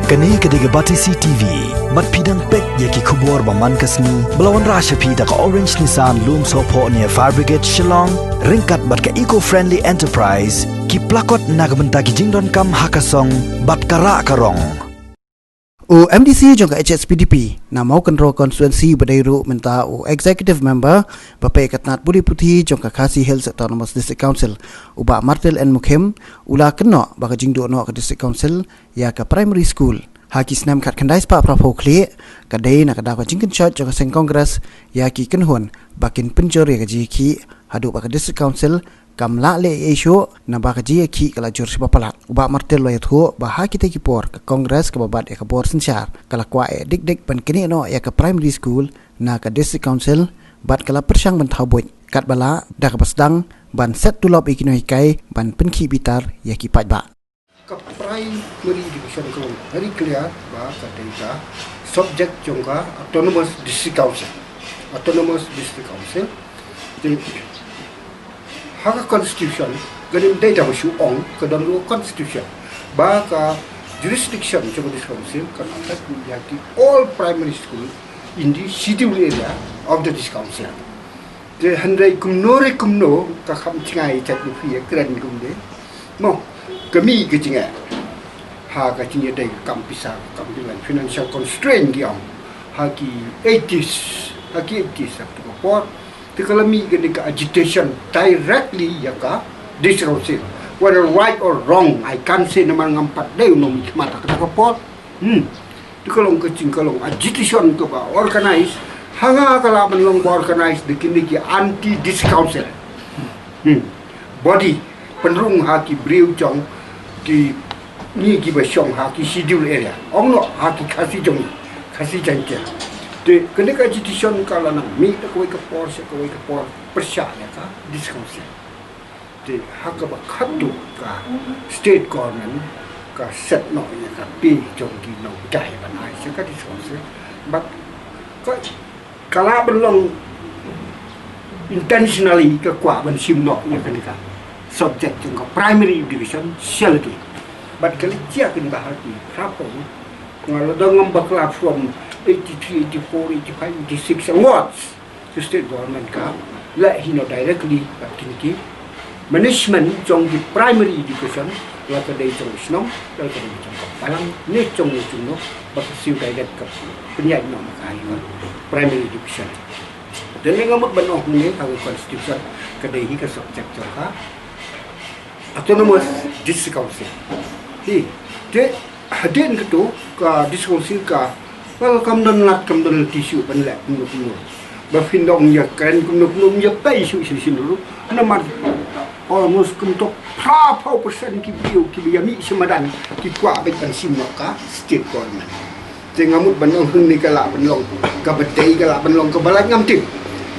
Kani kediga bati CTV, mat pidang pek yaki kubur baman kasni, belawan rasha pida ka Orange Nissan Loom Sopo near Fire Brigade Shillong, ringkat bat ka eco-friendly enterprise, ki plakot nagbenta ki jingdon kam hakasong, bat kara karong. O MDC jangka HSPDP na mau kontrol konstituensi Badairu menta o executive member Bapak Katnat Budi Putih jangka Khasi Hills Autonomous District Council uba Martel and Mukhem ula kena baka jingdo no ke District Council ya ke primary school haki senam kat kandai spa prapo kli kadai nak kada jingken shot jangka seng kongres ya ki kenhun bakin penjor ya ke ki hadu baka District Council kam la le esho na baka ji ki kala jor si papala uba Martel lo yatho ba haki te ki por ke kongres ke babat ya ke por sensyar kala kwa dik ban kini no ya ke primary school na ke District Council bat kala persyang ban thaboy kat bala dak basdang ban set tulop ikino hikai ban penki bitar ya ki pajba ke primary division ko very clear ba ka data subject jongka autonomous district council di hak constitution ganin data masyu ong ke dalam constitution ba ka jurisdiction jongka district council kan atas yaki all primary school in the city area of the district council de handai kumno ka kham chingai chat ni fi kran kumde mo kami kecingga ha kecingga dai kam pisah kam dengan financial constraint dia haki 80s satu pot tekalami gede ka agitation directly ya ka disruption whether right or wrong I can't say naman ngampat dai no mata ka pot tekalong kecing kalong agitation to ba organize hanga kala manlong organize dikini ki anti discouncil body penrung haki briu chong ki ni ki ba shong haki schedule area ong no haki khasi jangke de kene ka petition kala na mi ta ko por persya ya ka discouncil de hak ba khadu ka state government ka set no ya ka pi jong ki no dai ba nai se ka discouncil but ko kala belong intentionally ke kwa ban sim no ya kene ka subject jong primary division shality but kali cia kin bahati rapo ngalo dong bakla from 83 84 85 86 awards to state government ka la hino directly but kiniki management jong di primary education la ka dai jong snom la ka dai jong palang ne jong no bak siu direct ka penyai no kai primary education dan ngamut banok ni ka constitution ka dai hi ka subject jong ka autonomous district council de hadin ketu ka district council ka kalau kam dan tisu ban lek kuno ba findong ya kan kuno ya pai su dulu nama almost kuntok berapa persen ki biami semadan ki kwa ba kan sim ka state government tengamut banong ni kala banlong ka bedai kala banlong ka balang ngam tim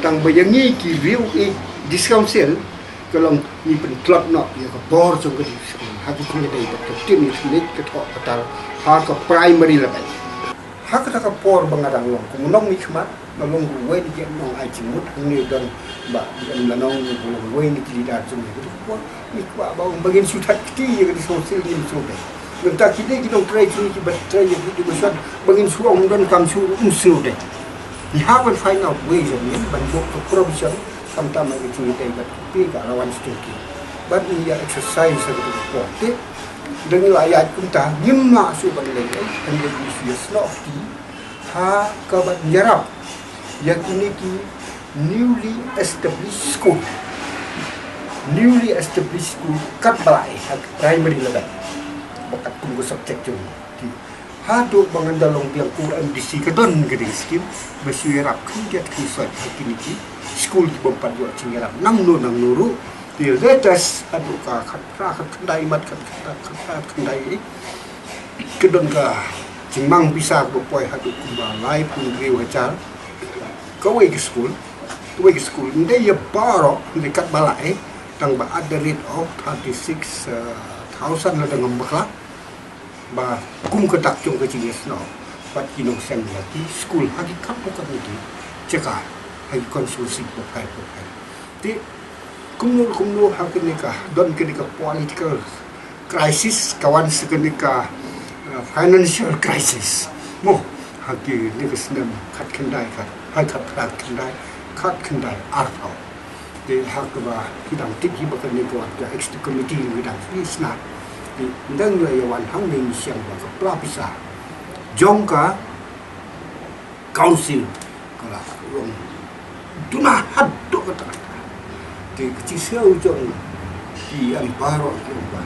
tang bayangi ki riu district council kalau ni pentlot no ya ka bor jong ka hak ki dai ka tim ni ka thok patal ha ka primary level hak ka por bangadang long kumunong ni khmat nalong we ni nong ai chimut ni don ba lanong we ni ki da chung ni ko ni kwa ba bagin su that ki ya di social ni so de ngta ki de ki dong try ki ba try ki di besar bagin su ong don kam su su de we have to find out ways of it ban book to provision sometimes we chung de ba pi ka lawan stoki but we exercise of the report dengan ayat kunta nyimma su ban le kan de slofti ha ka ba nyarap yakini ki newly established school kat balai primary level bakat tunggu subject tu ha do bangandalong biang Quran disi kedon gede skim besyirap kinjat kisat yakini ki school ki bompat yo cingerap nang nuru di latest adu ka khat kendai mat khat kendai kedon ka cingmang bisa bopoi hadu kumbalai pun griu acar kawai ke school inde ya baro dekat balai tang ba at the rate of 36,000 la dengan bakla ba kum ketak chung ke cinges no pat kinong sem lagi school hakikat bukan itu cekah hagi konsulsi profile ti kumno hakinika don kenika political crisis kawan sekenika financial crisis mo hagi ni kesnam khat kendai khat hai khat prak kendai khat kendai arpau de hak ba hidang tik hi bakan ni ko ga extra committee ni dang isna di ndang le yawan hang ning siang ba ka prapisa jongka council kala rong duna haddo kata de kecil seu jong di amparo ba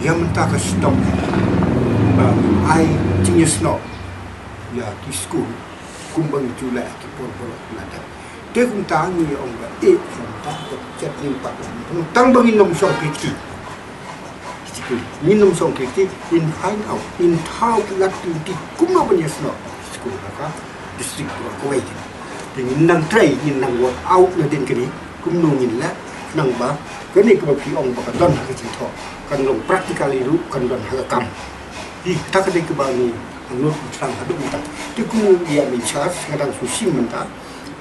yang mentah ka stop ai jenis no ya di school kumbang julai ki por nada te kum tangi ông ba from ta ko chat ni pa tang bangin nom song ki ni nom song ki in find out in how lat ti kum no banyas no school ka district ko wait thì nang trai nang work out na din kini kum no ngin la nang ba cái này ko pi ông ba ka don ka chi tho kan long practically ru kan don ha kam di ta ka de ke ba ni menurut Islam ada minta tu kemudian mencari kadang susi minta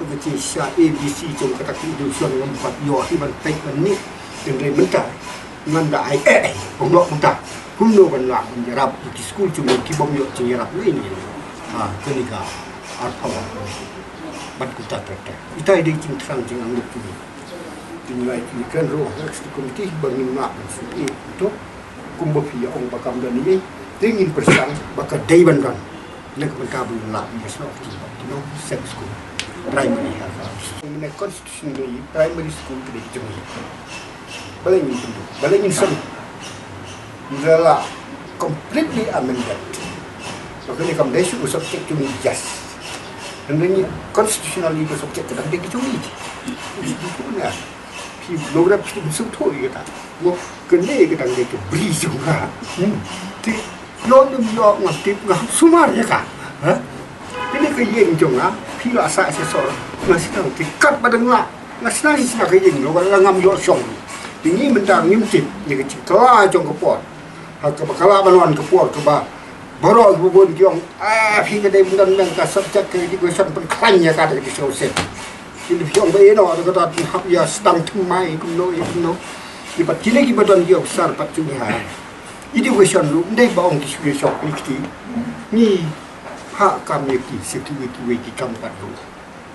begitu sia ABC jom kata itu suan membuat yo himan baik ni dengan minta nganda ai pondok minta kuno banlah menyerap di sekolah cuma kibom yo menyerap ini kenika apa bat kuta tata ita ide cing terang cing anggap ini dinilai kan roh komite bangin nak itu kumbo pia ong bakam dan ini ingin bersang bakal daiban kan nak berkabul lah besok kita set school primary in the constitutionally primary school kita jumpa balengin sen adalah completely amended maka ni kam desu subject to just dan ini constitutionally itu subject kita dia curi itu punya pi logra pi suatu kita mau kene kita dia ke beri juga non yo ngatip ngah sumar ya ka ha ini ke yeng jong ah pi la sa se so ngasih tahu tikat badang la ngasih nasi nak ke yeng lo kan ngam yo song tinggi mentang ngimtit ni ke cikla jong ke pot ha ke bakala balon ke pot ke ba boro ke bubun jong pi ke dai bundan nang ka subject ke di question pen klan ya ka de so se ini jong ba no ke ta hap ya sedang tumai kuno di pat kile ki badon yo besar pat cumi ha ini question lu ndai baong ki suge shop ki ni ha kami ki security we ki kam pat lu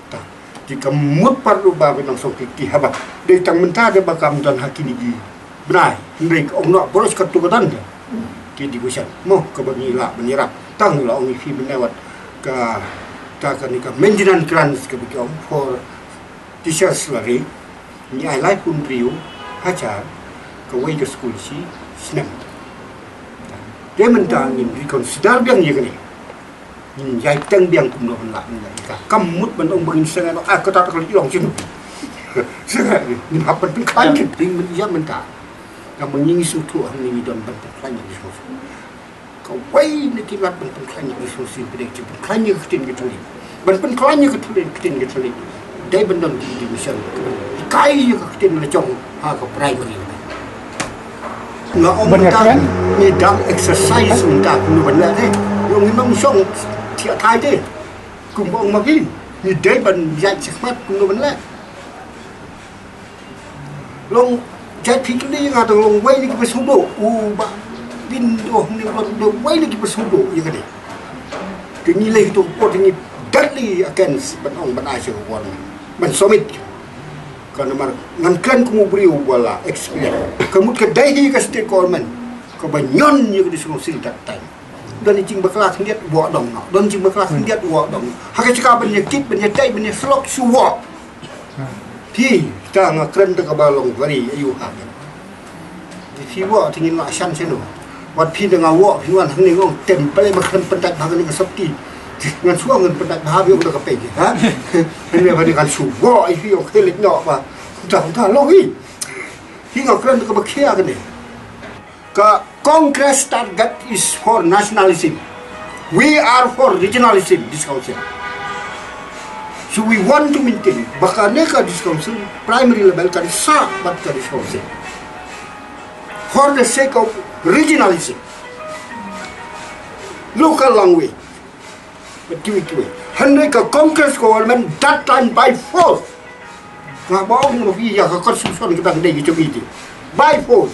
ta di kamut pat lu ba benang so ki haba de tang menta de ba kam dan hakini gi brai ndai ong no boros ka tu dan ki di question mo ka bani la menyerap tang la ong fi benawat ka ta ka ni ka maintenance grants ka bi for teachers lari ni ai lai pun riu ha cha ka we ke school si snap dia mentang ingin reconsider biang ye kini in jai teng biang kum no la ni ka kamut ban ong bangin senga no ka ta ka long chin senga ni hapan pen klan kin ting men ya menta ka menging su tu ni don ban klan ni so ka wai ni ki lat ban klan ni so si bidek chi klan ni kitin ki tuli ban pen klan ni kitin ki tuli dai ban don di mission kai ni ka kitin na chong ha ka primary nga om ta ni dang exercise unta nu benda de yung imam song thia thai de kum ong magi ni de ban jat chmat nu benda long jat phik ni nga tong long wai ni ki pasudo u ba bin do ni do wai ni ki pasudo ye ka de ke ni le to pot ni deadly against ban ong ban ai se won ban somit kan mar ngan kan ku beri wala experience kemut ke dai ka state government ko banyon ye di sunu sil dat time dan jing baklas ndiat wo dong no don jing baklas ndiat wo dong ha ka cika ban ye kit ban ye dai ban ye slok su wo ti ta nga kren ta ka balong bari ayu ha di fi wo tingin la shan seno wat pi nga wo pi wan hang ni ngong tem pale ma kren pendat ba ni ka sapti ngan suang ngan pendat ba bi ka pe ha ni ba ni kan su wo ai fi o khelit no ba ta lo hi ngak kren ka ba khia ka ni ka Congress target is for nationalism. We are for regionalism, this council. So we want to maintain. Baka neka this council, primary level kan sa bat ka this council. For the sake of regionalism. Local language. But do it way. Handai ka Congress government that time by force. Nga baong mo ya ka constitution kita dei ki chumi by force.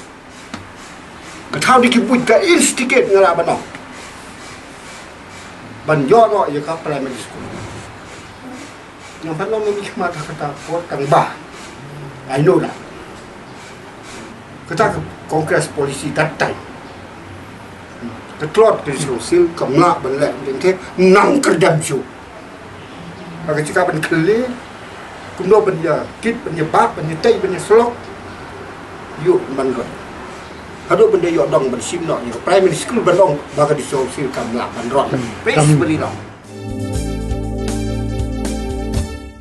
Ka thau di ki put ka instigate ngara ba no ban yo no ya ka primary school yang pan lo mi mata kata ko tang ba I know that kata kongres polisi that time ketlot ke sil kamla ban le den nang kerdam su aga cika ban kle kumno ban ya kit ban ya bak ban ya tai ban ya slok yu ban got hado ban de yo dong ban sim no ni primary school ban dong baga di sil kamla ban ron pe beri no